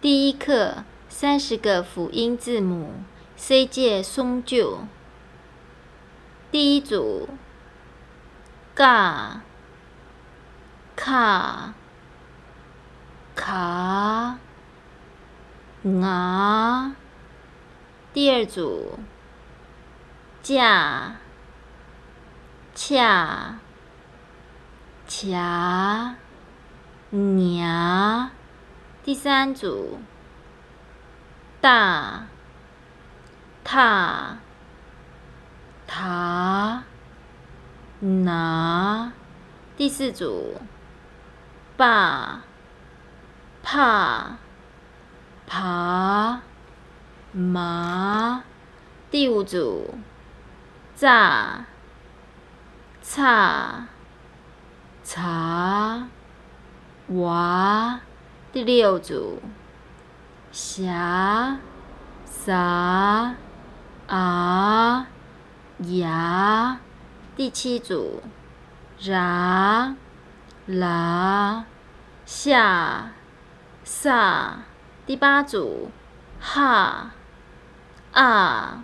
第一课30个辅音字母 C 介松就。第一组 ga、ka、ka、nga。第二组 ja、cha、cha、nya。第三组 da、ta、ta、na。第四组 ba、pa、pa、ma。第五组 za、ca、ca、wa。第六组 xia、sa、啊、呀。第七组 ra、la、下、sa。第八组 ha、啊、